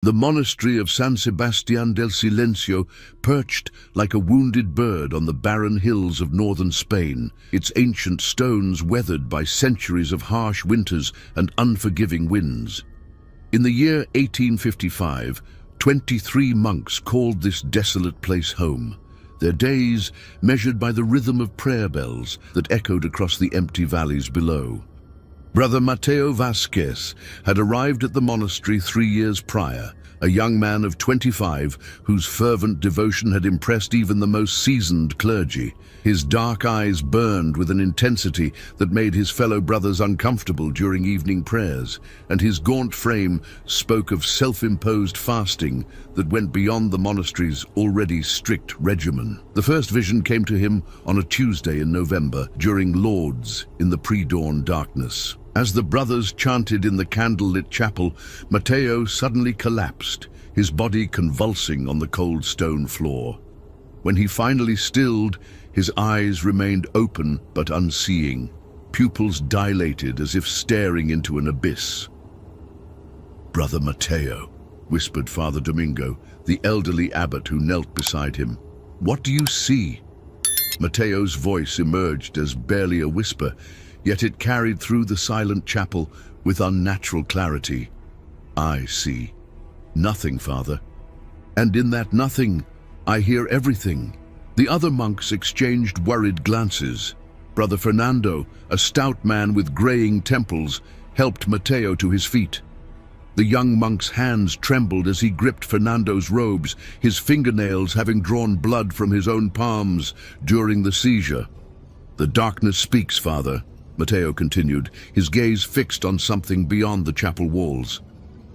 The monastery of San Sebastián del Silencio perched like a wounded bird on the barren hills of northern Spain, its ancient stones weathered by centuries of harsh winters and unforgiving winds. In the year 1855, 23 monks called this desolate place home, their days measured by the rhythm of prayer bells that echoed across the empty valleys below. Brother Mateo Vasquez had arrived at the monastery 3 years prior, a young man of 25 whose fervent devotion had impressed even the most seasoned clergy. His dark eyes burned with an intensity that made his fellow brothers uncomfortable during evening prayers, and his gaunt frame spoke of self-imposed fasting that went beyond the monastery's already strict regimen. The first vision came to him on a Tuesday in November, during Lauds in the pre-dawn darkness. As the brothers chanted in the candlelit chapel, Mateo suddenly collapsed, his body convulsing on the cold stone floor. When he finally stilled, his eyes remained open but unseeing, pupils dilated as if staring into an abyss. "Brother Mateo," whispered Father Domingo, the elderly abbot who knelt beside him. "What do you see?" Mateo's voice emerged as barely a whisper, yet it carried through the silent chapel with unnatural clarity. "I see nothing, Father. And in that nothing, I hear everything." The other monks exchanged worried glances. Brother Fernando, a stout man with graying temples, helped Mateo to his feet. The young monk's hands trembled as he gripped Fernando's robes, his fingernails having drawn blood from his own palms during the seizure. "The darkness speaks, Father," Mateo continued, his gaze fixed on something beyond the chapel walls.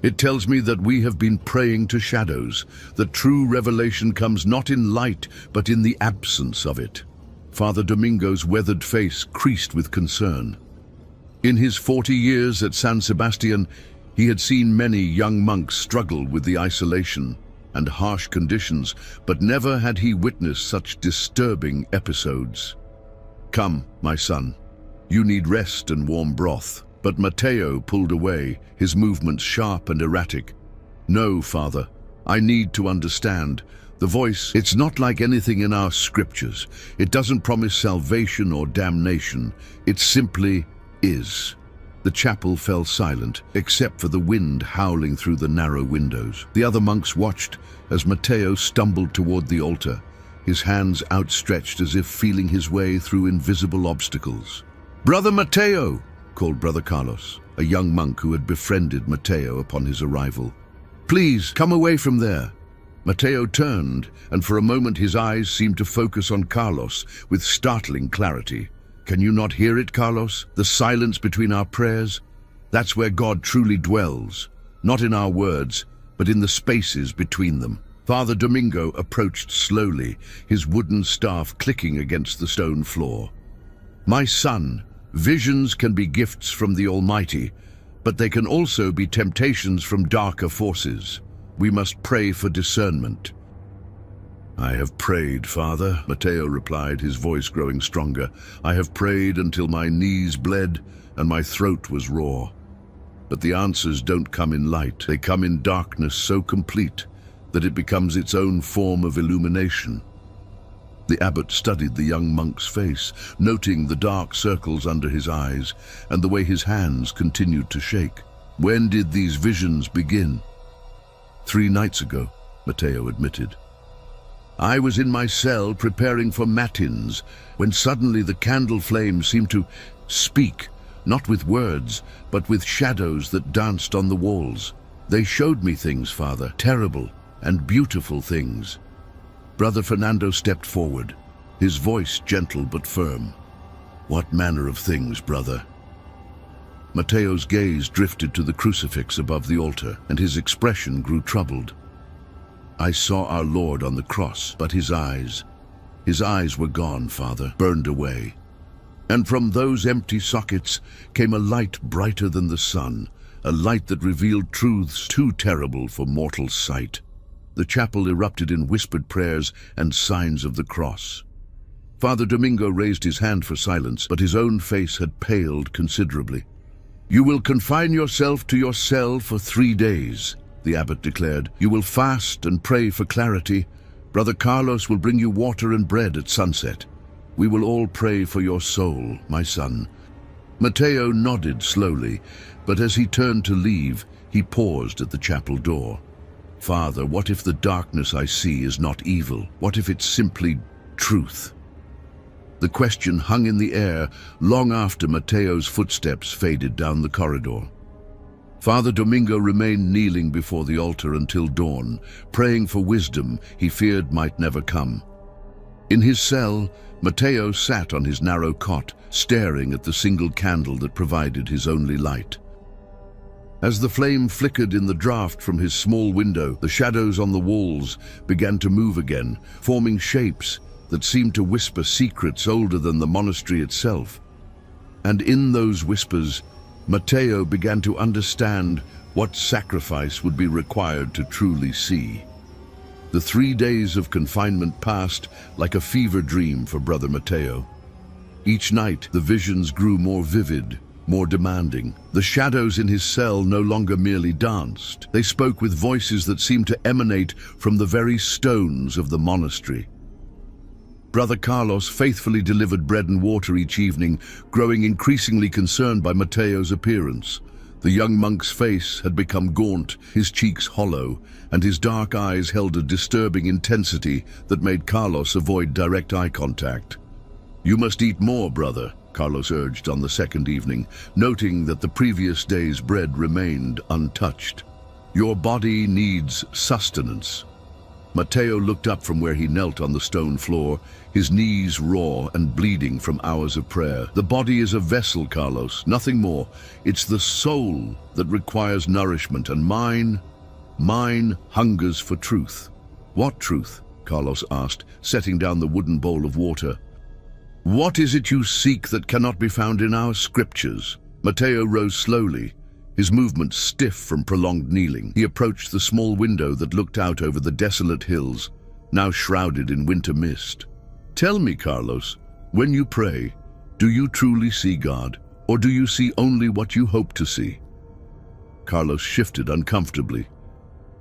"It tells me that we have been praying to shadows, that true revelation comes not in light, but in the absence of it." Father Domingo's weathered face creased with concern. In his 40 years at San Sebastian, he had seen many young monks struggle with the isolation and harsh conditions, but never had he witnessed such disturbing episodes. "Come, my son. You need rest and warm broth." But Mateo pulled away, his movements sharp and erratic. "No, Father, I need to understand. The voice, it's not like anything in our scriptures. It doesn't promise salvation or damnation. It simply is." The chapel fell silent, except for the wind howling through the narrow windows. The other monks watched as Mateo stumbled toward the altar, his hands outstretched as if feeling his way through invisible obstacles. "Brother Mateo!" called Brother Carlos, a young monk who had befriended Mateo upon his arrival. "Please, come away from there." Mateo turned, and for a moment his eyes seemed to focus on Carlos with startling clarity. "Can you not hear it, Carlos? The silence between our prayers? That's where God truly dwells, not in our words, but in the spaces between them." Father Domingo approached slowly, his wooden staff clicking against the stone floor. "My son, visions can be gifts from the Almighty, but they can also be temptations from darker forces. We must pray for discernment." "I have prayed, Father," Mateo replied, his voice growing stronger. "I have prayed until my knees bled and my throat was raw. But the answers don't come in light. They come in darkness so complete that it becomes its own form of illumination." The abbot studied the young monk's face, noting the dark circles under his eyes and the way his hands continued to shake. "When did these visions begin?" 3 nights ago, Mateo admitted. "I was in my cell preparing for matins when suddenly the candle flames seemed to speak, not with words, but with shadows that danced on the walls. They showed me things, Father, terrible and beautiful things." Brother Fernando stepped forward, his voice gentle but firm. "What manner of things, brother?" Mateo's gaze drifted to the crucifix above the altar, and his expression grew troubled. "I saw our Lord on the cross, but his eyes were gone, Father, burned away. And from those empty sockets came a light brighter than the sun, a light that revealed truths too terrible for mortal sight." The chapel erupted in whispered prayers and signs of the cross. Father Domingo raised his hand for silence, but his own face had paled considerably. "You will confine yourself to your cell for 3 days. the abbot declared. "You will fast and pray for clarity. Brother Carlos will bring you water and bread at sunset. We will all pray for your soul, my son." Matteo nodded slowly, but as he turned to leave, he paused at the chapel door. "Father, what if the darkness I see is not evil? What if it's simply truth?" The question hung in the air long after Matteo's footsteps faded down the corridor. Father Domingo remained kneeling before the altar until dawn, praying for wisdom he feared might never come. In his cell, Matteo sat on his narrow cot, staring at the single candle that provided his only light. As the flame flickered in the draught from his small window, the shadows on the walls began to move again, forming shapes that seemed to whisper secrets older than the monastery itself. And in those whispers, Matteo began to understand what sacrifice would be required to truly see. The 3 days of confinement passed like a fever dream for Brother Matteo. Each night, the visions grew more vivid, more demanding. The shadows in his cell no longer merely danced. They spoke with voices that seemed to emanate from the very stones of the monastery. Brother Carlos faithfully delivered bread and water each evening, growing increasingly concerned by Matteo's appearance. The young monk's face had become gaunt, his cheeks hollow, and his dark eyes held a disturbing intensity that made Carlos avoid direct eye contact. "You must eat more, brother," Carlos urged on the second evening, noting that the previous day's bread remained untouched. "Your body needs sustenance." Matteo looked up from where he knelt on the stone floor, his knees raw and bleeding from hours of prayer. "The body is a vessel, Carlos, nothing more. It's the soul that requires nourishment, and mine hungers for truth." "What truth?" Carlos asked, setting down the wooden bowl of water. "What is it you seek that cannot be found in our scriptures?" Matteo rose slowly, his movements stiff from prolonged kneeling. He approached the small window that looked out over the desolate hills, now shrouded in winter mist. "Tell me, Carlos, when you pray, do you truly see God, or do you see only what you hope to see?" Carlos shifted uncomfortably.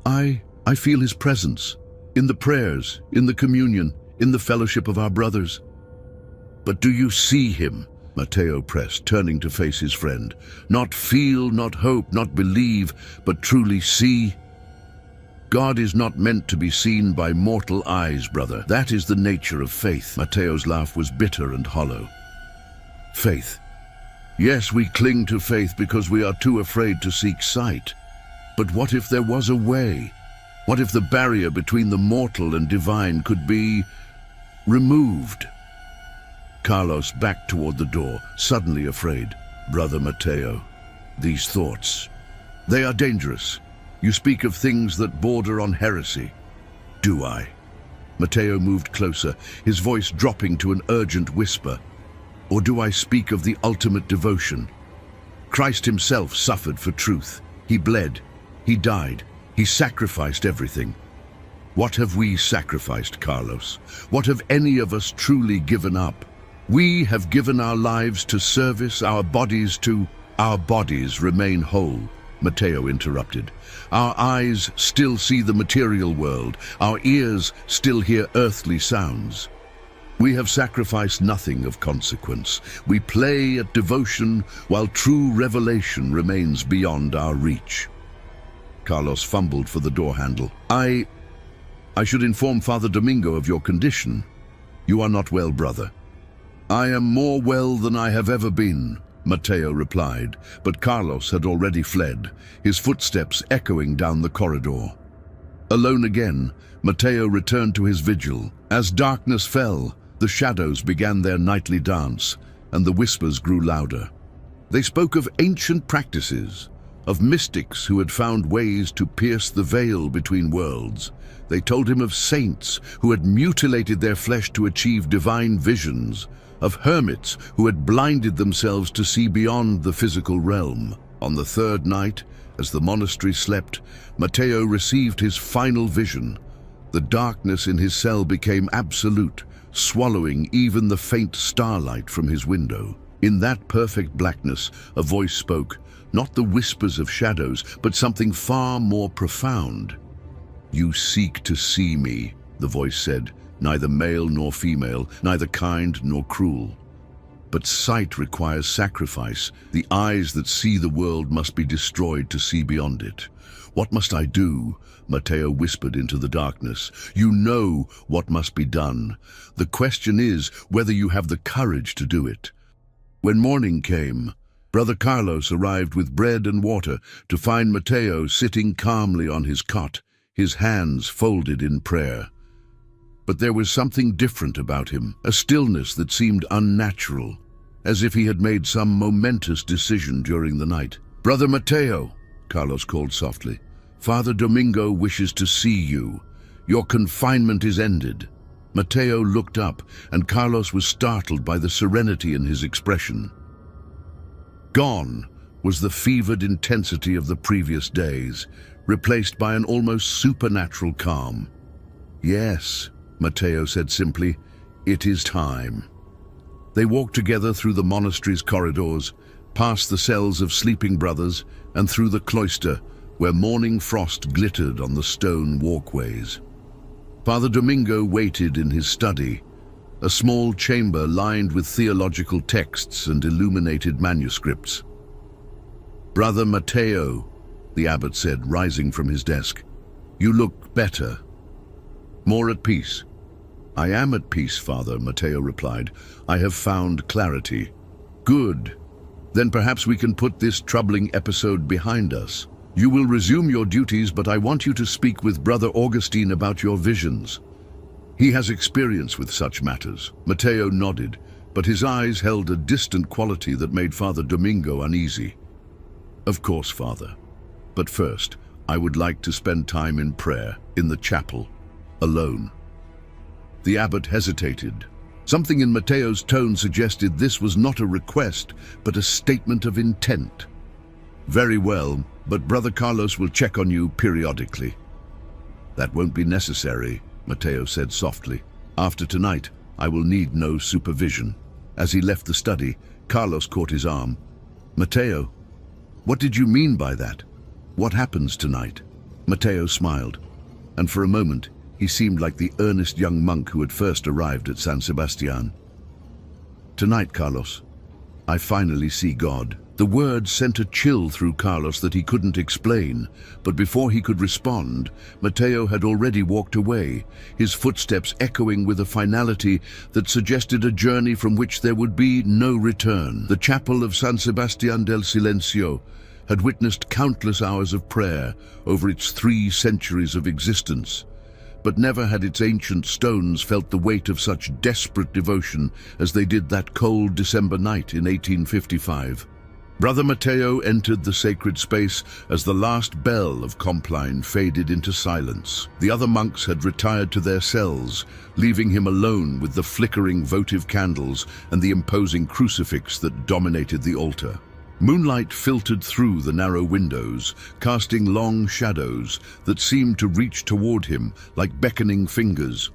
I feel his presence, in the prayers, in the communion, in the fellowship of our brothers." "But do you see him?" Matteo pressed, turning to face his friend. "Not feel, not hope, not believe, but truly see?" "God is not meant to be seen by mortal eyes, brother. That is the nature of faith." Matteo's laugh was bitter and hollow. "Faith. Yes, we cling to faith because we are too afraid to seek sight. But what if there was a way? What if the barrier between the mortal and divine could be removed?" Carlos backed toward the door, suddenly afraid. "Brother Matteo, these thoughts, they are dangerous. You speak of things that border on heresy." "Do I?" Matteo moved closer, his voice dropping to an urgent whisper. "Or do I speak of the ultimate devotion? Christ himself suffered for truth. He bled. He died. He sacrificed everything. What have we sacrificed, Carlos? What have any of us truly given up? We have given our lives to service, our bodies remain whole," Matteo interrupted. "Our eyes still see the material world. Our ears still hear earthly sounds. We have sacrificed nothing of consequence. We play at devotion while true revelation remains beyond our reach." Carlos fumbled for the door handle. I should inform Father Domingo of your condition. You are not well, brother." "I am more well than I have ever been," Matteo replied, but Carlos had already fled, his footsteps echoing down the corridor. Alone again, Matteo returned to his vigil. As darkness fell, the shadows began their nightly dance, and the whispers grew louder. They spoke of ancient practices, of mystics who had found ways to pierce the veil between worlds. They told him of saints who had mutilated their flesh to achieve divine visions, of hermits who had blinded themselves to see beyond the physical realm. On the third night, as the monastery slept, Matteo received his final vision. The darkness in his cell became absolute, swallowing even the faint starlight from his window. In that perfect blackness, a voice spoke, Not the whispers of shadows, but something far more profound. "You seek to see me," the voice said, neither male nor female, neither kind nor cruel. "But sight requires sacrifice. The eyes that see the world must be destroyed to see beyond it." "What must I do?" Matteo whispered into the darkness. "You know what must be done. The question is whether you have the courage to do it." When morning came, Brother Carlos arrived with bread and water to find Matteo sitting calmly on his cot, his hands folded in prayer. But there was something different about him, a stillness that seemed unnatural, as if he had made some momentous decision during the night. "Brother Matteo," Carlos called softly, "Father Domingo wishes to see you. Your confinement is ended." Matteo looked up, and Carlos was startled by the serenity in his expression. Gone was the fevered intensity of the previous days, replaced by an almost supernatural calm. "Yes," Matteo said simply, "it is time." They walked together through the monastery's corridors, past the cells of sleeping brothers, and through the cloister, where morning frost glittered on the stone walkways. Father Domingo waited in his study, a small chamber lined with theological texts and illuminated manuscripts. "Brother Matteo," the abbot said, rising from his desk, "you look better, more at peace." "I am at peace, Father," Matteo replied. "I have found clarity." "Good. Then perhaps we can put this troubling episode behind us. You will resume your duties, but I want you to speak with Brother Augustine about your visions. He has experience with such matters." Matteo nodded, but his eyes held a distant quality that made Father Domingo uneasy. "Of course, Father. But first, I would like to spend time in prayer, in the chapel, alone." The abbot hesitated. Something in Matteo's tone suggested this was not a request, but a statement of intent. "Very well, but Brother Carlos will check on you periodically." "That won't be necessary," Matteo said softly. "After tonight, I will need no supervision." As he left the study, Carlos caught his arm. "Matteo, what did you mean by that? What happens tonight?" Matteo smiled, and for a moment he seemed like the earnest young monk who had first arrived at San Sebastian. "Tonight, Carlos, I finally see God." The words sent a chill through Carlos that he couldn't explain, but before he could respond, Matteo had already walked away, his footsteps echoing with a finality that suggested a journey from which there would be no return. The chapel of San Sebastian del Silencio had witnessed countless hours of prayer over its 3 centuries of existence, but never had its ancient stones felt the weight of such desperate devotion as they did that cold December night in 1855. Brother Matteo entered the sacred space as the last bell of Compline faded into silence. The other monks had retired to their cells, leaving him alone with the flickering votive candles and the imposing crucifix that dominated the altar. Moonlight filtered through the narrow windows, casting long shadows that seemed to reach toward him like beckoning fingers.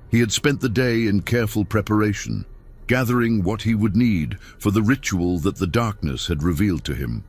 He had spent the day in careful preparation, gathering what he would need for the ritual that the darkness had revealed to him.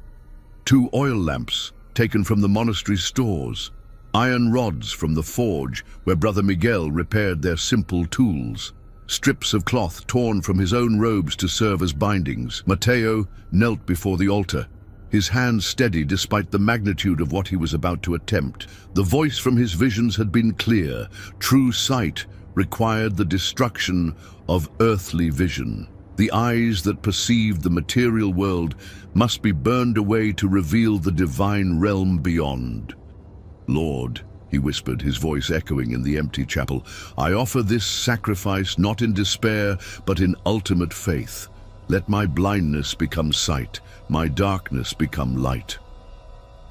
2 oil lamps taken from the monastery's stores, iron rods from the forge where Brother Miguel repaired their simple tools, strips of cloth torn from his own robes to serve as bindings. Matteo knelt before the altar, his hands steady despite the magnitude of what he was about to attempt. The voice from his visions had been clear. True sight required the destruction of earthly vision. The eyes that perceived the material world must be burned away to reveal the divine realm beyond. "Lord," he whispered, his voice echoing in the empty chapel, "I offer this sacrifice not in despair, but in ultimate faith. Let my blindness become sight, my darkness become light."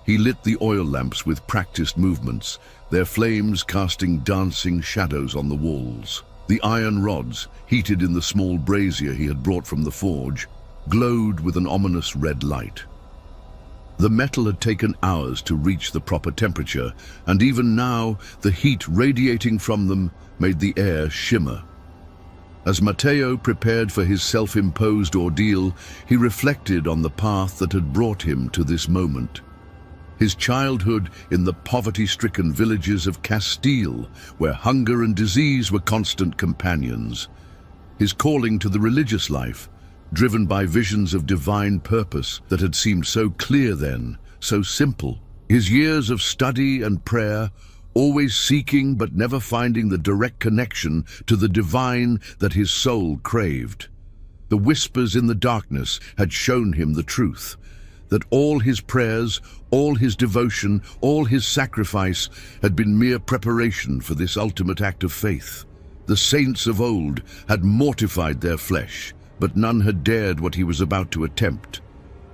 He lit the oil lamps with practiced movements, their flames casting dancing shadows on the walls. The iron rods, heated in the small brazier he had brought from the forge, glowed with an ominous red light. The metal had taken hours to reach the proper temperature, and even now the heat radiating from them made the air shimmer. As Matteo prepared for his self-imposed ordeal, he reflected on the path that had brought him to this moment. His childhood in the poverty-stricken villages of Castile, where hunger and disease were constant companions. His calling to the religious life, driven by visions of divine purpose that had seemed so clear then, so simple. His years of study and prayer, always seeking but never finding the direct connection to the divine that his soul craved. The whispers in the darkness had shown him the truth, that all his prayers, all his devotion, all his sacrifice had been mere preparation for this ultimate act of faith. The saints of old had mortified their flesh, but none had dared what he was about to attempt.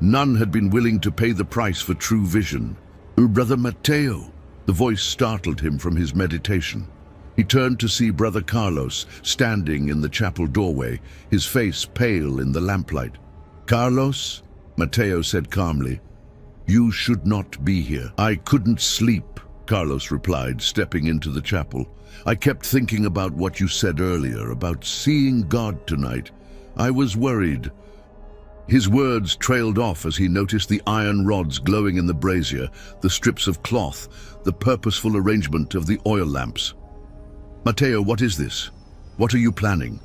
None had been willing to pay the price for true vision. "Brother Matteo," the voice startled him from his meditation. He turned to see Brother Carlos standing in the chapel doorway, his face pale in the lamplight. "Carlos," Matteo said calmly, "you should not be here." "I couldn't sleep," Carlos replied, stepping into the chapel. "I kept thinking about what you said earlier, about seeing God tonight. I was worried." His words trailed off as he noticed the iron rods glowing in the brazier, the strips of cloth, the purposeful arrangement of the oil lamps. "Matteo, what is this? What are you planning?"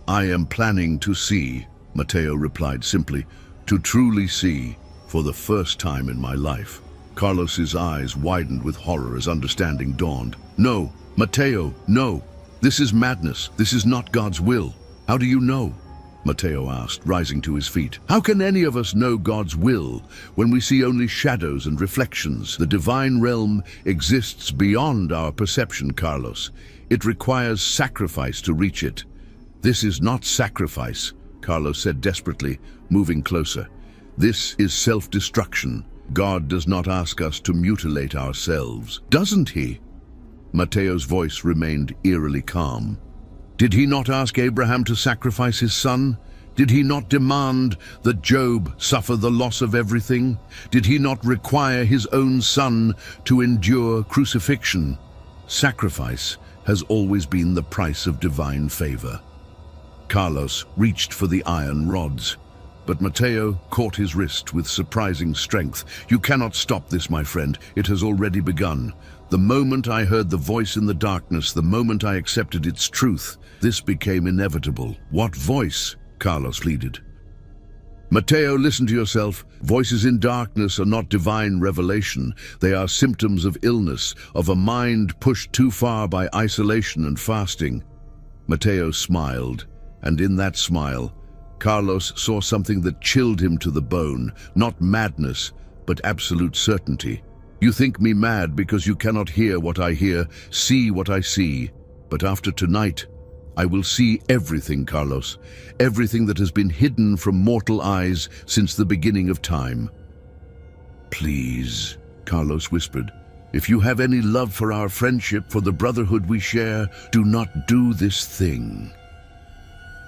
"I am planning to see," Matteo replied simply, "to truly see, for the first time in my life." Carlos's eyes widened with horror as understanding dawned. "No, Matteo, no. This is madness. This is not God's will." "How do you know?" Matteo asked, rising to his feet. "How can any of us know God's will when we see only shadows and reflections? The divine realm exists beyond our perception, Carlos. It requires sacrifice to reach it." "This is not sacrifice," Carlos said desperately, moving closer. "This is self-destruction. God does not ask us to mutilate ourselves." "Doesn't he?" Matteo's voice remained eerily calm. "Did he not ask Abraham to sacrifice his son? Did he not demand that Job suffer the loss of everything? Did he not require his own son to endure crucifixion? Sacrifice has always been the price of divine favor." Carlos reached for the iron rods, but Matteo caught his wrist with surprising strength. "You cannot stop this, my friend. It has already begun. The moment I heard the voice in the darkness, the moment I accepted its truth, this became inevitable." "What voice?" Carlos pleaded. "Matteo, listen to yourself. Voices in darkness are not divine revelation. They are symptoms of illness, of a mind pushed too far by isolation and fasting." Matteo smiled, and in that smile, Carlos saw something that chilled him to the bone, not madness, but absolute certainty. "You think me mad because you cannot hear what I hear, see what I see. But after tonight, I will see everything, Carlos. Everything that has been hidden from mortal eyes since the beginning of time." "Please," Carlos whispered, "if you have any love for our friendship, for the brotherhood we share, do not do this thing."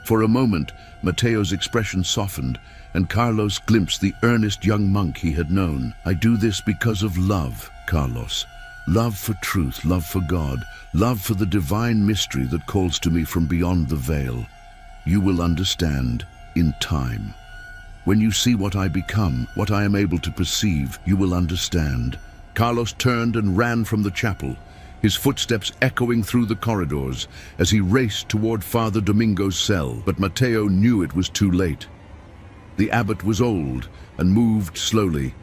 For a moment, Matteo's expression softened, and Carlos glimpsed the earnest young monk he had known. "I do this because of love, Carlos. Love for truth, love for God, love for the divine mystery that calls to me from beyond the veil. You will understand in time. When you see what I become, what I am able to perceive, you will understand." Carlos turned and ran from the chapel, his footsteps echoing through the corridors as he raced toward Father Domingo's cell. But Matteo knew it was too late. The abbot was old and moved slowly,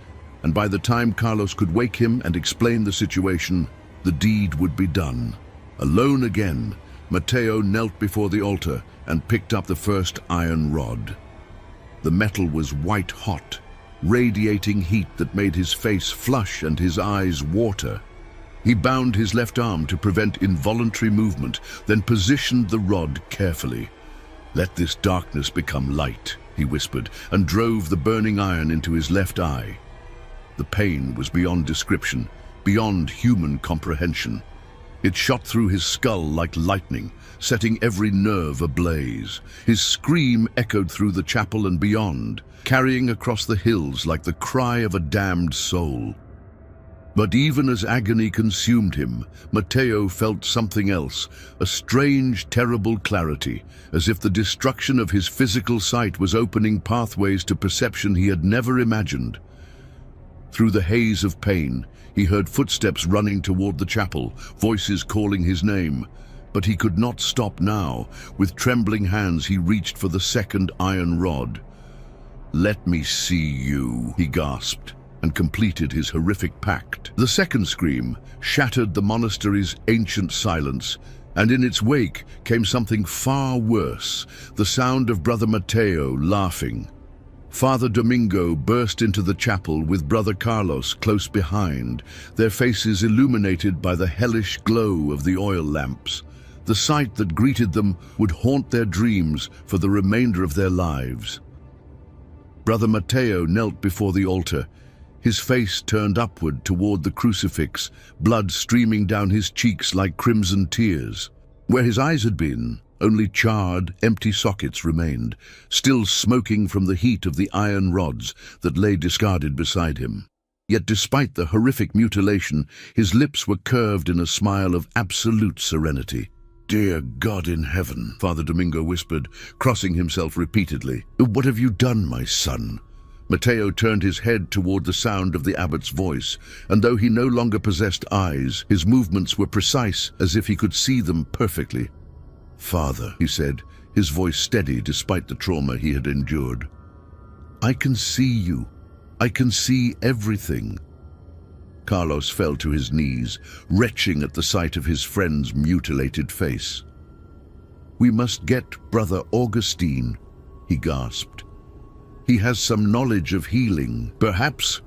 and by the time Carlos could wake him and explain the situation, the deed would be done. Alone again, Matteo knelt before the altar and picked up the first iron rod. The metal was white hot, radiating heat that made his face flush and his eyes water. He bound his left arm to prevent involuntary movement, then positioned the rod carefully. "Let this darkness become light," he whispered, and drove the burning iron into his left eye. The pain was beyond description, beyond human comprehension. It shot through his skull like lightning, setting every nerve ablaze. His scream echoed through the chapel and beyond, carrying across the hills like the cry of a damned soul. But even as agony consumed him, Matteo felt something else, a strange, terrible clarity, as if the destruction of his physical sight was opening pathways to perception he had never imagined. Through the haze of pain, he heard footsteps running toward the chapel, voices calling his name. But he could not stop now. With trembling hands, he reached for the second iron rod. "Let me see you," he gasped, and completed his horrific pact. The second scream shattered the monastery's ancient silence, and in its wake came something far worse, the sound of Brother Matteo laughing. Father Domingo burst into the chapel with Brother Carlos close behind, their faces illuminated by the hellish glow of the oil lamps. The sight that greeted them would haunt their dreams for the remainder of their lives. Brother Matteo knelt before the altar, his face turned upward toward the crucifix, blood streaming down his cheeks like crimson tears. Where his eyes had been, only charred, empty sockets remained, still smoking from the heat of the iron rods that lay discarded beside him. Yet despite the horrific mutilation, his lips were curved in a smile of absolute serenity. "Dear God in heaven," Father Domingo whispered, crossing himself repeatedly. "What have you done, my son?" Matteo turned his head toward the sound of the abbot's voice, and though he no longer possessed eyes, his movements were precise, as if he could see them perfectly. "Father," he said, his voice steady despite the trauma he had endured. "I can see you. I can see everything." Carlos fell to his knees, retching at the sight of his friend's mutilated face. "We must get Brother Augustine," he gasped. "He has some knowledge of healing. Perhaps—"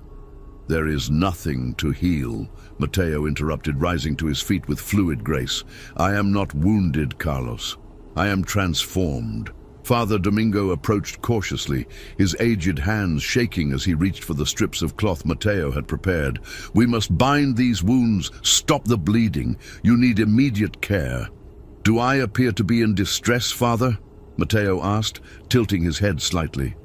"There is nothing to heal," Matteo interrupted, rising to his feet with fluid grace. "I am not wounded, Carlos. I am transformed." Father Domingo approached cautiously, his aged hands shaking as he reached for the strips of cloth Matteo had prepared. "We must bind these wounds, stop the bleeding. You need immediate care." "Do I appear to be in distress, Father?" Matteo asked, tilting his head slightly.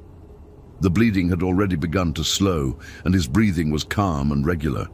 The bleeding had already begun to slow, and his breathing was calm and regular.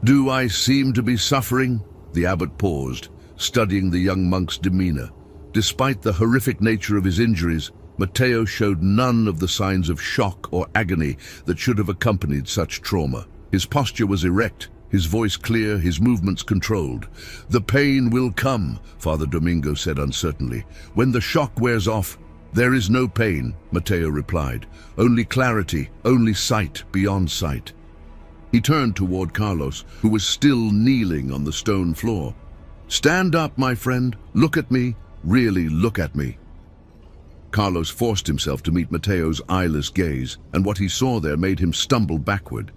"Do I seem to be suffering?" The abbot paused, studying the young monk's demeanor. Despite the horrific nature of his injuries, Matteo showed none of the signs of shock or agony that should have accompanied such trauma. His posture was erect, his voice clear, his movements controlled. "The pain will come," Father Domingo said uncertainly. "When the shock wears off, there is no pain," Matteo replied. "Only clarity, only sight beyond sight." He turned toward Carlos, who was still kneeling on the stone floor. "Stand up, my friend. Look at me. Really look at me." Carlos forced himself to meet Matteo's eyeless gaze, and what he saw there made him stumble backward.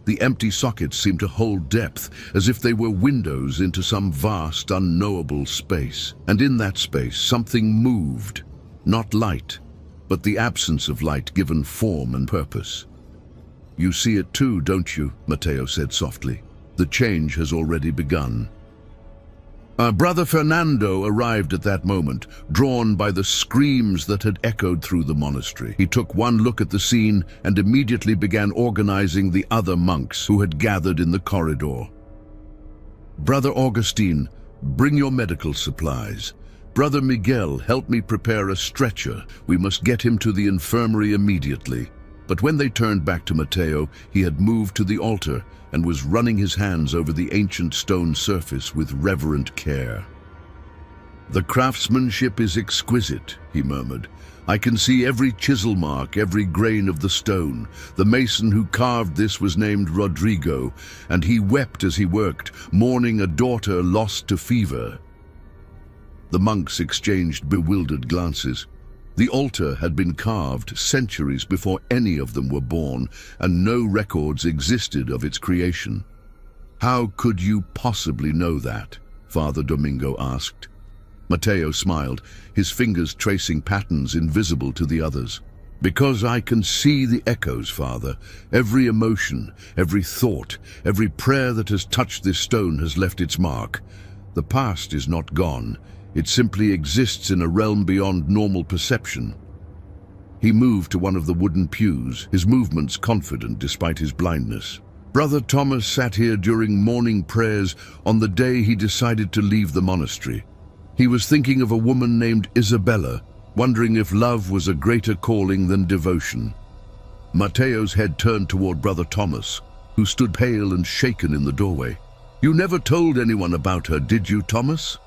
The empty sockets seemed to hold depth, as if they were windows into some vast, unknowable space. And in that space, something moved. Not light, but the absence of light given form and purpose. "You see it too, don't you?" Matteo said softly. "The change has already begun." Brother Fernando arrived at that moment, drawn by the screams that had echoed through the monastery. He took one look at the scene and immediately began organizing the other monks who had gathered in the corridor. "Brother Augustine, bring your medical supplies. Brother Miguel, help me prepare a stretcher. We must get him to the infirmary immediately." But when they turned back to Matteo, he had moved to the altar and was running his hands over the ancient stone surface with reverent care. "The craftsmanship is exquisite," he murmured. "I can see every chisel mark, every grain of the stone. The mason who carved this was named Rodrigo, and he wept as he worked, mourning a daughter lost to fever." The monks exchanged bewildered glances. The altar had been carved centuries before any of them were born, and no records existed of its creation. "How could you possibly know that?" Father Domingo asked. Matteo smiled, his fingers tracing patterns invisible to the others. "Because I can see the echoes, Father. Every emotion, every thought, every prayer that has touched this stone has left its mark. The past is not gone. It simply exists in a realm beyond normal perception." He moved to one of the wooden pews, his movements confident despite his blindness. Brother Thomas sat here during morning prayers on the day he decided to leave the monastery. He was thinking of a woman named Isabella, wondering if love was a greater calling than devotion. Matteo's head turned toward Brother Thomas, who stood pale and shaken in the doorway. "You never told anyone about her, did you, Thomas?"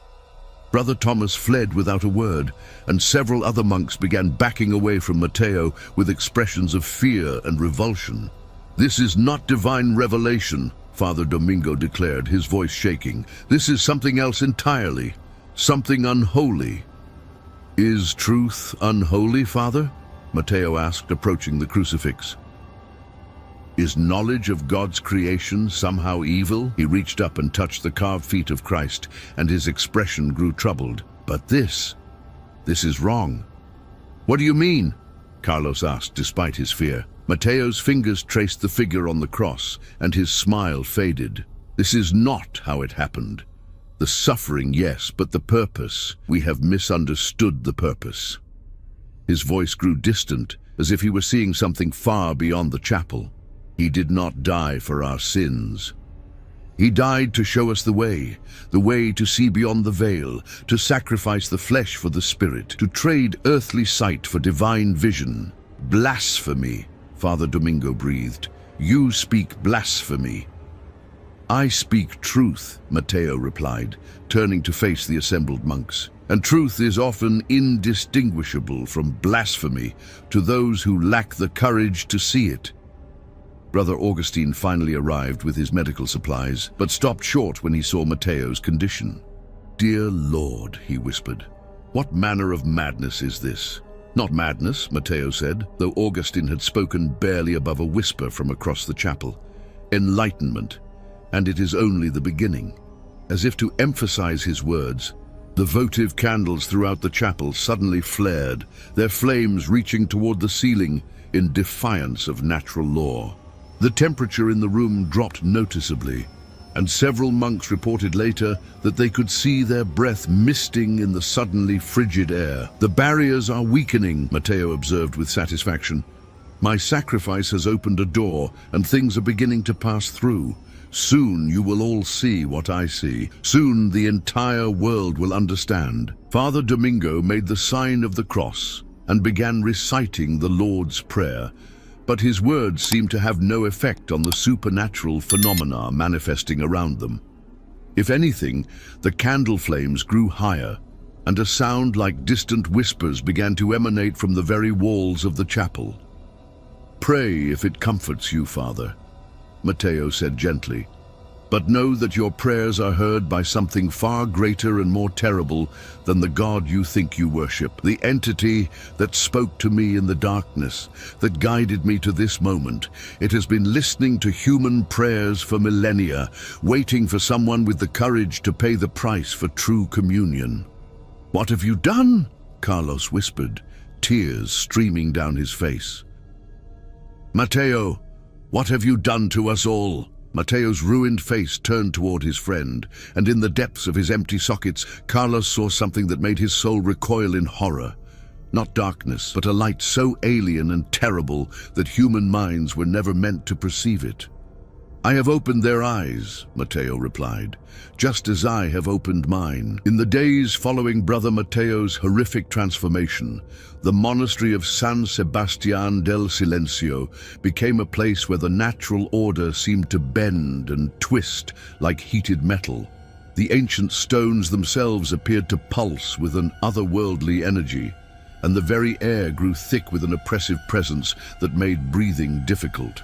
Brother Thomas fled without a word, and several other monks began backing away from Matteo with expressions of fear and revulsion. "This is not divine revelation," Father Domingo declared, his voice shaking. "This is something else entirely, something unholy." "Is truth unholy, Father?" Matteo asked, approaching the crucifix. "Is knowledge of God's creation somehow evil?" He reached up and touched the carved feet of Christ, and his expression grew troubled. "But this is wrong." "What do you mean?" Carlos asked, despite his fear. Matteo's fingers traced the figure on the cross, and his smile faded. "This is not how it happened. The suffering, yes, but the purpose. We have misunderstood the purpose." His voice grew distant, as if he were seeing something far beyond the chapel. "He did not die for our sins. He died to show us the way to see beyond the veil, to sacrifice the flesh for the spirit, to trade earthly sight for divine vision." "Blasphemy," Father Domingo breathed. "You speak blasphemy." "I speak truth," Matteo replied, turning to face the assembled monks. "And truth is often indistinguishable from blasphemy to those who lack the courage to see it." Brother Augustine finally arrived with his medical supplies, but stopped short when he saw Matteo's condition. "Dear Lord," he whispered, "what manner of madness is this?" "Not madness," Matteo said, though Augustine had spoken barely above a whisper from across the chapel. "Enlightenment, and it is only the beginning." As if to emphasize his words, the votive candles throughout the chapel suddenly flared, their flames reaching toward the ceiling in defiance of natural law. The temperature in the room dropped noticeably, and several monks reported later that they could see their breath misting in the suddenly frigid air. "The barriers are weakening," Matteo observed with satisfaction. "My sacrifice has opened a door, and things are beginning to pass through. Soon you will all see what I see. Soon the entire world will understand." Father Domingo made the sign of the cross and began reciting the Lord's Prayer, but his words seemed to have no effect on the supernatural phenomena manifesting around them. If anything, the candle flames grew higher, and a sound like distant whispers began to emanate from the very walls of the chapel. "Pray if it comforts you, Father," Matteo said gently, "but know that your prayers are heard by something far greater and more terrible than the God you think you worship, the entity that spoke to me in the darkness, that guided me to this moment. It has been listening to human prayers for millennia, waiting for someone with the courage to pay the price for true communion." "What have you done?" Carlos whispered, tears streaming down his face. "Matteo, what have you done to us all?" Matteo's ruined face turned toward his friend, and in the depths of his empty sockets, Carlos saw something that made his soul recoil in horror. Not darkness, but a light so alien and terrible that human minds were never meant to perceive it. "I have opened their eyes," Matteo replied, "just as I have opened mine." In the days following Brother Matteo's horrific transformation, the monastery of San Sebastián del Silencio became a place where the natural order seemed to bend and twist like heated metal. The ancient stones themselves appeared to pulse with an otherworldly energy, and the very air grew thick with an oppressive presence that made breathing difficult.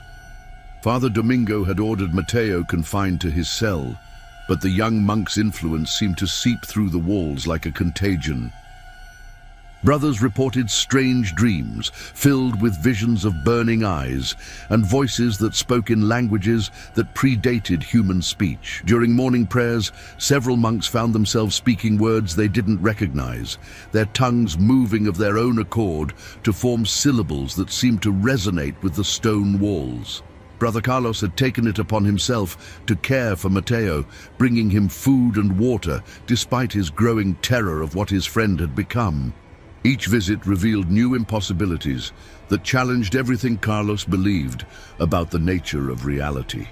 Father Domingo had ordered Matteo confined to his cell, but the young monk's influence seemed to seep through the walls like a contagion. Brothers reported strange dreams, filled with visions of burning eyes, and voices that spoke in languages that predated human speech. During morning prayers, several monks found themselves speaking words they didn't recognize, their tongues moving of their own accord to form syllables that seemed to resonate with the stone walls. Brother Carlos had taken it upon himself to care for Matteo, bringing him food and water despite his growing terror of what his friend had become. Each visit revealed new impossibilities that challenged everything Carlos believed about the nature of reality.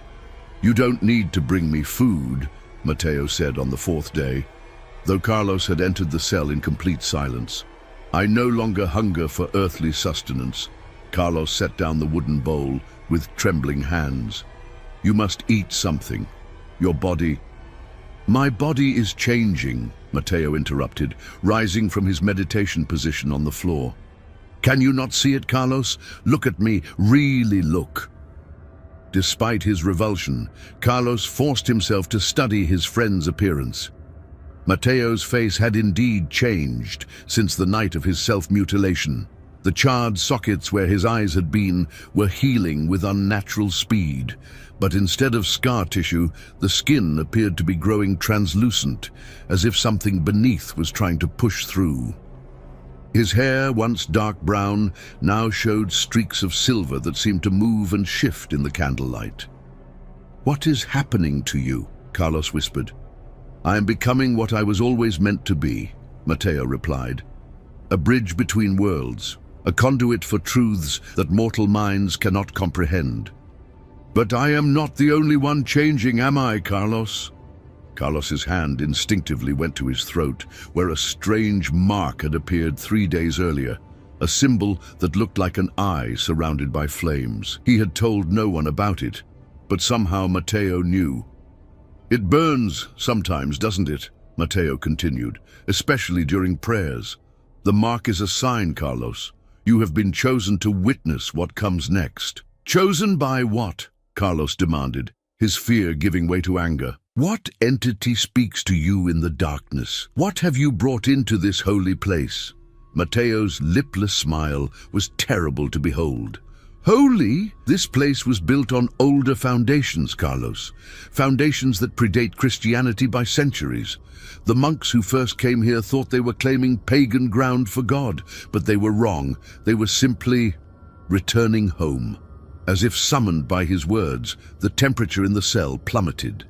"You don't need to bring me food," Mateo said on the fourth day, though Carlos had entered the cell in complete silence. "I no longer hunger for earthly sustenance." Carlos set down the wooden bowl with trembling hands. "You must eat something. Your body—" "My body is changing," Mateo interrupted, rising from his meditation position on the floor. "Can you not see it, Carlos? Look at me, really look." Despite his revulsion, Carlos forced himself to study his friend's appearance. Mateo's face had indeed changed since the night of his self-mutilation. The charred sockets where his eyes had been were healing with unnatural speed, but instead of scar tissue, the skin appeared to be growing translucent, as if something beneath was trying to push through. His hair, once dark brown, now showed streaks of silver that seemed to move and shift in the candlelight. "What is happening to you?" Carlos whispered. "I am becoming what I was always meant to be," Mateo replied. "A bridge between worlds, a conduit for truths that mortal minds cannot comprehend." "But I am not the only one changing, am I, Carlos?" Carlos's hand instinctively went to his throat, where a strange mark had appeared 3 days earlier, a symbol that looked like an eye surrounded by flames. He had told no one about it, but somehow Mateo knew. "It burns sometimes, doesn't it?" Mateo continued, "especially during prayers. The mark is a sign, Carlos. You have been chosen to witness what comes next." "Chosen by what?" Carlos demanded, his fear giving way to anger. "What entity speaks to you in the darkness? What have you brought into this holy place?" Mateo's lipless smile was terrible to behold. "Holy? This place was built on older foundations, Carlos. Foundations that predate Christianity by centuries. The monks who first came here thought they were claiming pagan ground for God, but they were wrong. They were simply returning home." As if summoned by his words, the temperature in the cell plummeted.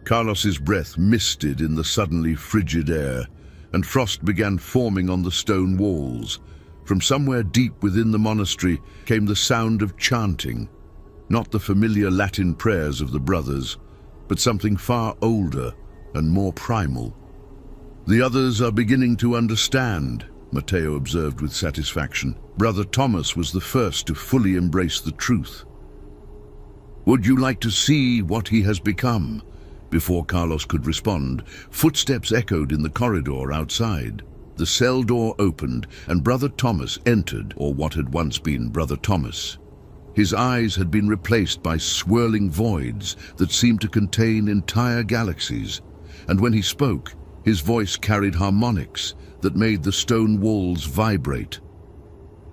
Carlos's breath misted in the suddenly frigid air, and frost began forming on the stone walls. From somewhere deep within the monastery came the sound of chanting, not the familiar Latin prayers of the brothers, but something far older and more primal. "The others are beginning to understand," Mateo observed with satisfaction. "Brother Thomas was the first to fully embrace the truth." "Would you like to see what he has become?" Before Carlos could respond, footsteps echoed in the corridor outside. The cell door opened, and Brother Thomas entered, or what had once been Brother Thomas. His eyes had been replaced by swirling voids that seemed to contain entire galaxies, and when he spoke, his voice carried harmonics that made the stone walls vibrate.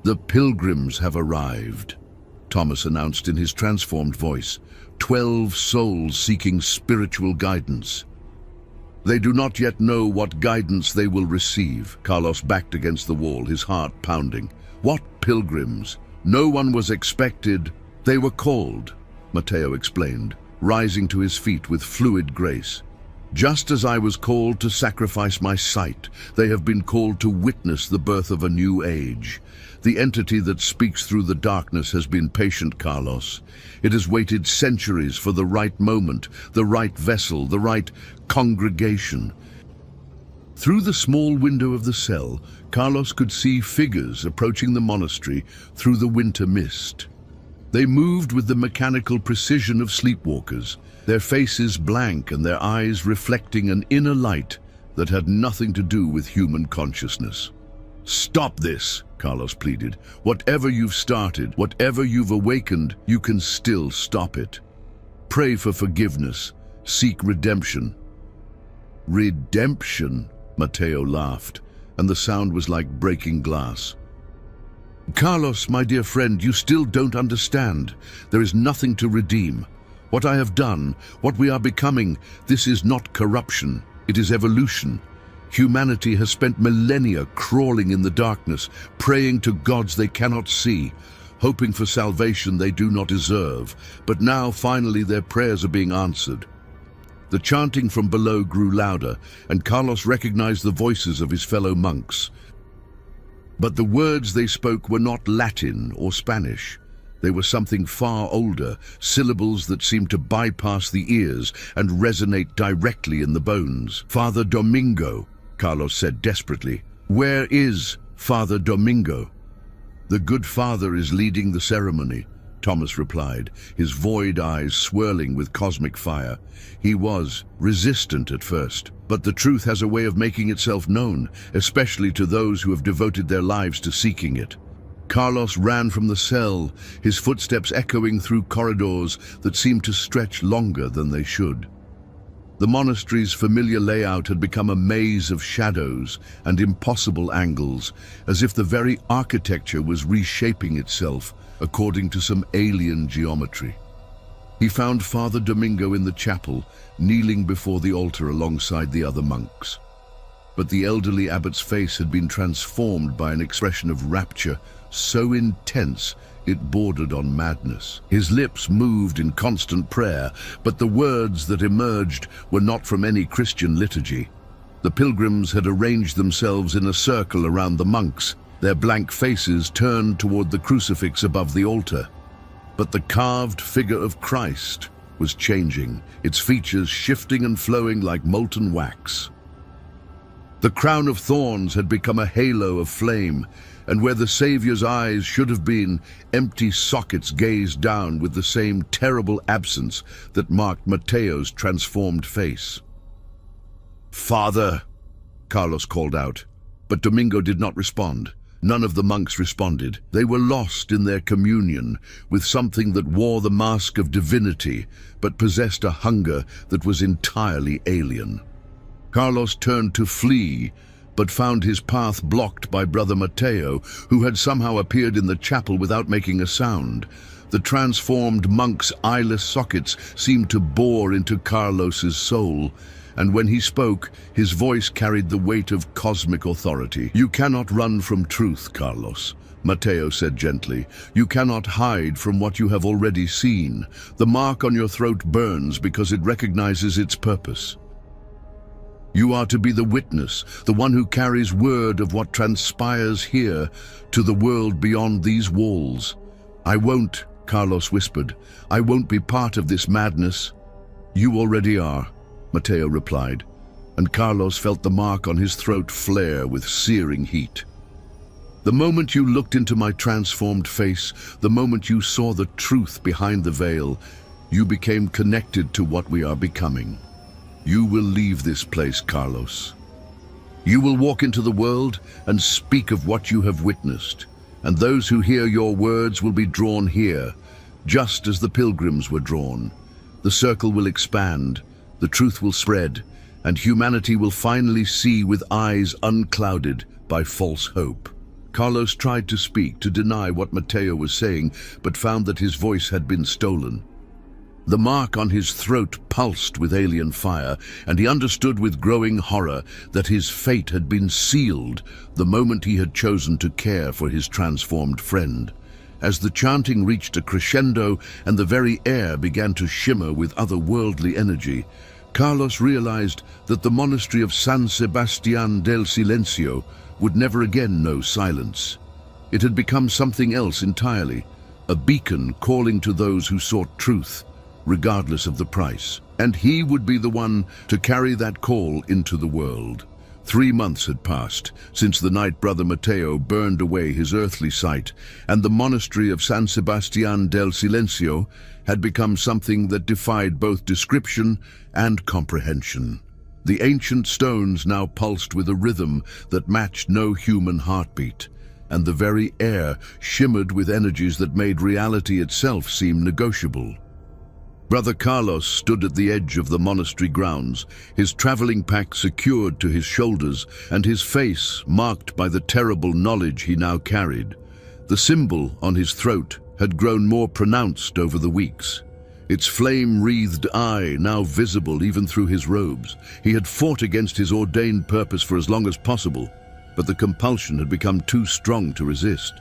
"The pilgrims have arrived," Thomas announced in his transformed voice. 12 souls seeking spiritual guidance. "They do not yet know what guidance they will receive." Carlos backed against the wall, his heart pounding. "What pilgrims? No one was expected." "They were called," Mateo explained, rising to his feet with fluid grace. "Just as I was called to sacrifice my sight, they have been called to witness the birth of a new age. The entity that speaks through the darkness has been patient, Carlos. It has waited centuries for the right moment, the right vessel, the right congregation." Through the small window of the cell, Carlos could see figures approaching the monastery through the winter mist. They moved with the mechanical precision of sleepwalkers, their faces blank and their eyes reflecting an inner light that had nothing to do with human consciousness. "Stop this," Carlos pleaded. "Whatever you've started, whatever you've awakened, you can still stop it. Pray for forgiveness. Seek redemption." "Redemption?" Mateo laughed, and the sound was like breaking glass. "Carlos, my dear friend, you still don't understand. There is nothing to redeem. What I have done, what we are becoming, this is not corruption. It is evolution. Humanity has spent millennia crawling in the darkness, praying to gods they cannot see, hoping for salvation they do not deserve. But now, finally, their prayers are being answered." The chanting from below grew louder, and Carlos recognized the voices of his fellow monks. But the words they spoke were not Latin or Spanish. They were something far older, syllables that seemed to bypass the ears and resonate directly in the bones. "Father Domingo," Carlos said desperately. "Where is Father Domingo?" "The good father is leading the ceremony," Thomas replied, his void eyes swirling with cosmic fire. "He was resistant at first, but the truth has a way of making itself known, especially to those who have devoted their lives to seeking it." Carlos ran from the cell, his footsteps echoing through corridors that seemed to stretch longer than they should. The monastery's familiar layout had become a maze of shadows and impossible angles, as if the very architecture was reshaping itself according to some alien geometry. He found Father Domingo in the chapel, kneeling before the altar alongside the other monks. But the elderly abbot's face had been transformed by an expression of rapture so intense it bordered on madness. His lips moved in constant prayer, but the words that emerged were not from any Christian liturgy. The pilgrims had arranged themselves in a circle around the monks, their blank faces turned toward the crucifix above the altar. But the carved figure of Christ was changing, its features shifting and flowing like molten wax. The crown of thorns had become a halo of flame, and where the Savior's eyes should have been, empty sockets gazed down with the same terrible absence that marked Mateo's transformed face. "Father," Carlos called out, but Domingo did not respond. None of the monks responded. They were lost in their communion with something that wore the mask of divinity, but possessed a hunger that was entirely alien. Carlos turned to flee, but found his path blocked by Brother Mateo, who had somehow appeared in the chapel without making a sound. The transformed monk's eyeless sockets seemed to bore into Carlos's soul, and when he spoke, his voice carried the weight of cosmic authority. "You cannot run from truth, Carlos," Mateo said gently. "You cannot hide from what you have already seen. The mark on your throat burns because it recognizes its purpose. You are to be the witness, the one who carries word of what transpires here to the world beyond these walls." "I won't," Carlos whispered. "I won't be part of this madness." "You already are," Mateo replied, and Carlos felt the mark on his throat flare with searing heat. "The moment you looked into my transformed face, the moment you saw the truth behind the veil, you became connected to what we are becoming. You will leave this place, Carlos. You will walk into the world and speak of what you have witnessed, and those who hear your words will be drawn here, just as the pilgrims were drawn. The circle will expand, the truth will spread, and humanity will finally see with eyes unclouded by false hope." Carlos tried to speak, to deny what Mateo was saying, but found that his voice had been stolen. The mark on his throat pulsed with alien fire, and he understood with growing horror that his fate had been sealed the moment he had chosen to care for his transformed friend. As the chanting reached a crescendo and the very air began to shimmer with otherworldly energy, Carlos realized that the monastery of San Sebastián del Silencio would never again know silence. It had become something else entirely, a beacon calling to those who sought truth, regardless of the price. And he would be the one to carry that call into the world. 3 months had passed since the night Brother Mateo burned away his earthly sight, and the monastery of San Sebastián del Silencio had become something that defied both description and comprehension. The ancient stones now pulsed with a rhythm that matched no human heartbeat, and the very air shimmered with energies that made reality itself seem negotiable. Brother Carlos stood at the edge of the monastery grounds, his traveling pack secured to his shoulders and his face marked by the terrible knowledge he now carried. The symbol on his throat had grown more pronounced over the weeks, its flame-wreathed eye now visible even through his robes. He had fought against his ordained purpose for as long as possible, but the compulsion had become too strong to resist.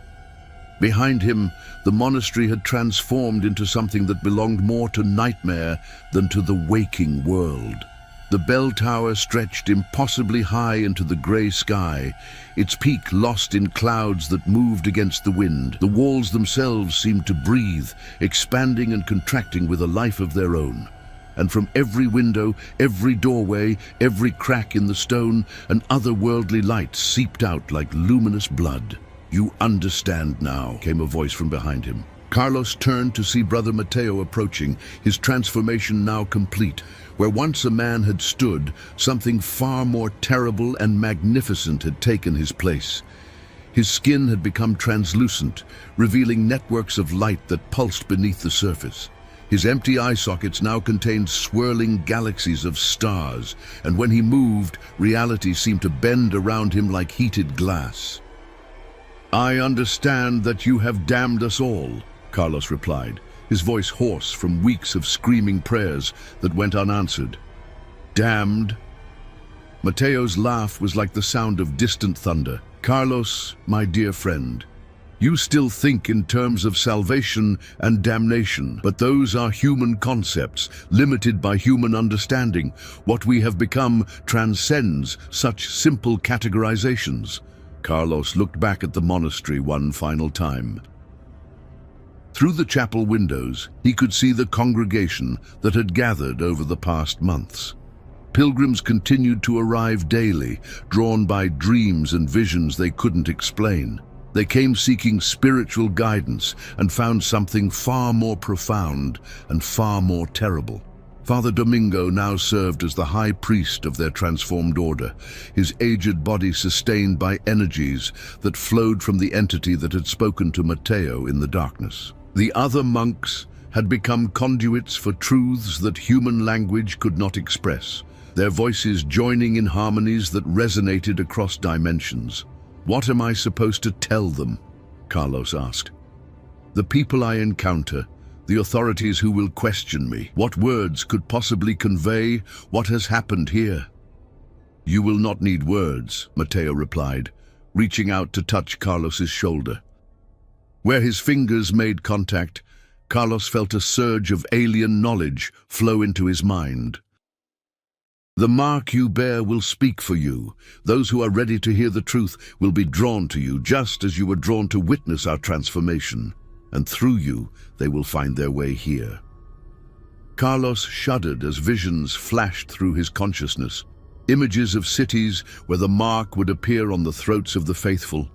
Behind him, the monastery had transformed into something that belonged more to nightmare than to the waking world. The bell tower stretched impossibly high into the grey sky, its peak lost in clouds that moved against the wind. The walls themselves seemed to breathe, expanding and contracting with a life of their own. And from every window, every doorway, every crack in the stone, an otherworldly light seeped out like luminous blood. "You understand now," came a voice from behind him. Carlos turned to see Brother Mateo approaching, his transformation now complete. Where once a man had stood, something far more terrible and magnificent had taken his place. His skin had become translucent, revealing networks of light that pulsed beneath the surface. His empty eye sockets now contained swirling galaxies of stars, and when he moved, reality seemed to bend around him like heated glass. "I understand that you have damned us all," Carlos replied, his voice hoarse from weeks of screaming prayers that went unanswered. "Damned?" Mateo's laugh was like the sound of distant thunder. "Carlos, my dear friend, you still think in terms of salvation and damnation, but those are human concepts, limited by human understanding. What we have become transcends such simple categorizations." Carlos looked back at the monastery one final time. Through the chapel windows, he could see the congregation that had gathered over the past months. Pilgrims continued to arrive daily, drawn by dreams and visions they couldn't explain. They came seeking spiritual guidance and found something far more profound and far more terrible. Father Domingo now served as the high priest of their transformed order, his aged body sustained by energies that flowed from the entity that had spoken to Mateo in the darkness. The other monks had become conduits for truths that human language could not express, their voices joining in harmonies that resonated across dimensions. "What am I supposed to tell them?" Carlos asked. "The people I encounter, the authorities who will question me. What words could possibly convey what has happened here?" "You will not need words," Mateo replied, reaching out to touch Carlos's shoulder. Where his fingers made contact, Carlos felt a surge of alien knowledge flow into his mind. "The mark you bear will speak for you. Those who are ready to hear the truth will be drawn to you, just as you were drawn to witness our transformation. And through you, they will find their way here." Carlos shuddered as visions flashed through his consciousness. Images of cities where the mark would appear on the throats of the faithful,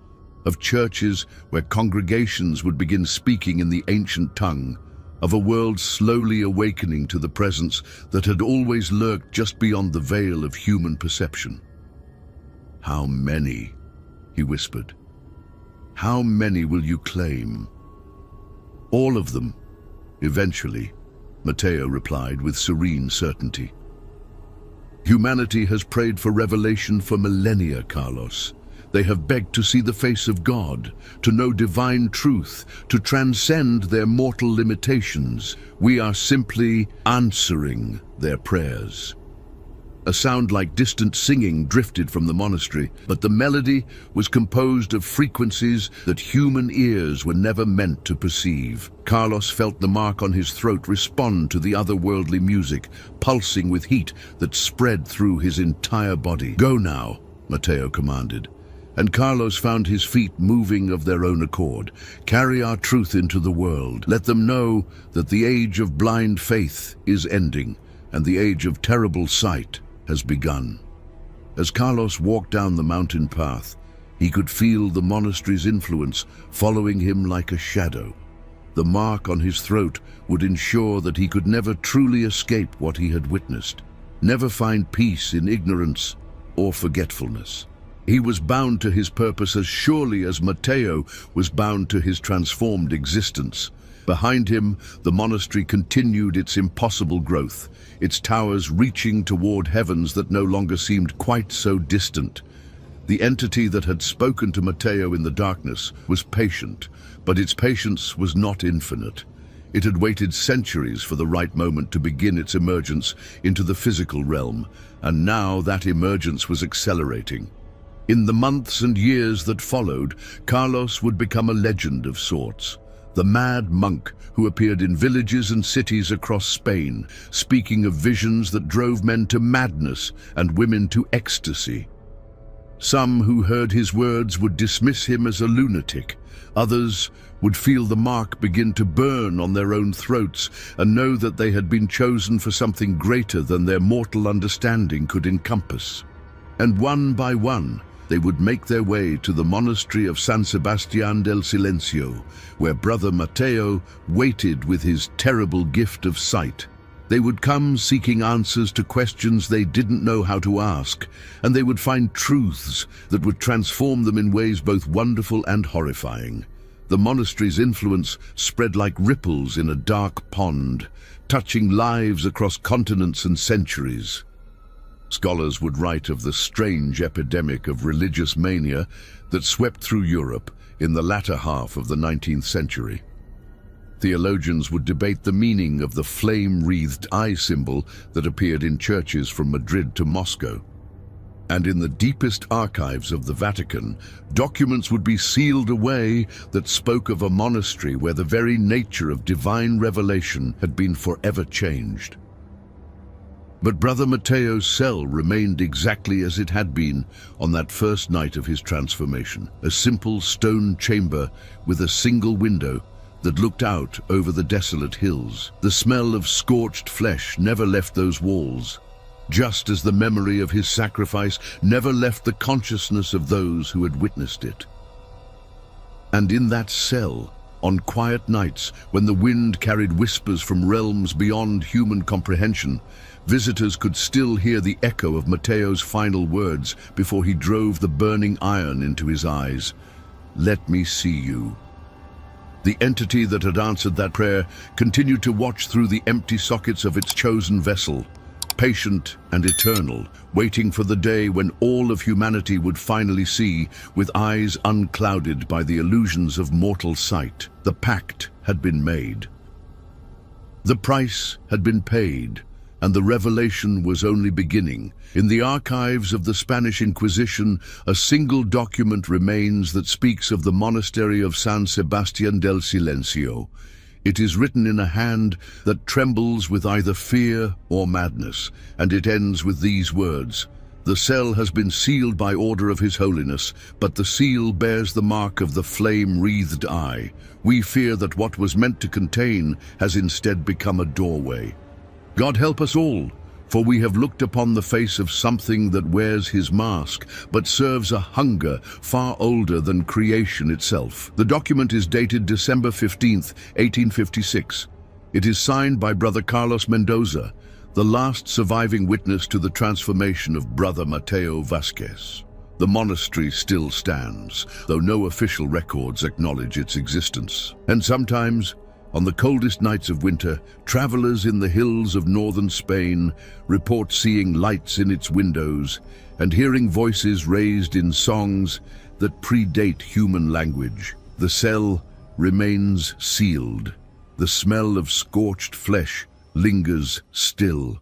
of churches where congregations would begin speaking in the ancient tongue, of a world slowly awakening to the presence that had always lurked just beyond the veil of human perception. "How many?" he whispered. "How many will you claim?" "All of them, eventually," Mateo replied with serene certainty. "Humanity has prayed for revelation for millennia, Carlos. They have begged to see the face of God, to know divine truth, to transcend their mortal limitations. We are simply answering their prayers." A sound like distant singing drifted from the monastery, but the melody was composed of frequencies that human ears were never meant to perceive. Carlos felt the mark on his throat respond to the otherworldly music, pulsing with heat that spread through his entire body. "Go now," Mateo commanded. And Carlos found his feet moving of their own accord. "Carry our truth into the world. Let them know that the age of blind faith is ending, and the age of terrible sight has begun." As Carlos walked down the mountain path, he could feel the monastery's influence following him like a shadow. The mark on his throat would ensure that he could never truly escape what he had witnessed, never find peace in ignorance or forgetfulness. He was bound to his purpose as surely as Mateo was bound to his transformed existence. Behind him, the monastery continued its impossible growth, its towers reaching toward heavens that no longer seemed quite so distant. The entity that had spoken to Mateo in the darkness was patient, but its patience was not infinite. It had waited centuries for the right moment to begin its emergence into the physical realm, and now that emergence was accelerating. In the months and years that followed, Carlos would become a legend of sorts. the mad monk who appeared in villages and cities across Spain, speaking of visions that drove men to madness and women to ecstasy. Some who heard his words would dismiss him as a lunatic. Others would feel the mark begin to burn on their own throats and know that they had been chosen for something greater than their mortal understanding could encompass. And one by one, they would make their way to the monastery of San Sebastián del Silencio, where Brother Mateo waited with his terrible gift of sight. They would come seeking answers to questions they didn't know how to ask, and they would find truths that would transform them in ways both wonderful and horrifying. The monastery's influence spread like ripples in a dark pond, touching lives across continents and centuries. Scholars would write of the strange epidemic of religious mania that swept through Europe in the latter half of the 19th century. Theologians would debate the meaning of the flame-wreathed eye symbol that appeared in churches from Madrid to Moscow. And in the deepest archives of the Vatican, documents would be sealed away that spoke of a monastery where the very nature of divine revelation had been forever changed. But Brother Mateo's cell remained exactly as it had been on that first night of his transformation, a simple stone chamber with a single window that looked out over the desolate hills. The smell of scorched flesh never left those walls, just as the memory of his sacrifice never left the consciousness of those who had witnessed it. And in that cell, on quiet nights when the wind carried whispers from realms beyond human comprehension, visitors could still hear the echo of Mateo's final words before he drove the burning iron into his eyes. "Let me see you." The entity that had answered that prayer continued to watch through the empty sockets of its chosen vessel, patient and eternal, waiting for the day when all of humanity would finally see with eyes unclouded by the illusions of mortal sight. The pact had been made. The price had been paid, and the revelation was only beginning. In the archives of the Spanish Inquisition, a single document remains that speaks of the monastery of San Sebastián del Silencio. It is written in a hand that trembles with either fear or madness, and it ends with these words: "The cell has been sealed by order of His Holiness, but the seal bears the mark of the flame-wreathed eye. We fear that what was meant to contain has instead become a doorway. God help us all, for we have looked upon the face of something that wears His mask, but serves a hunger far older than creation itself." The document is dated December 15th, 1856. It is signed by Brother Carlos Mendoza, the last surviving witness to the transformation of Brother Mateo Vasquez. The monastery still stands, though no official records acknowledge its existence. And sometimes, on the coldest nights of winter, travelers in the hills of northern Spain report seeing lights in its windows and hearing voices raised in songs that predate human language. The cell remains sealed. The smell of scorched flesh lingers still,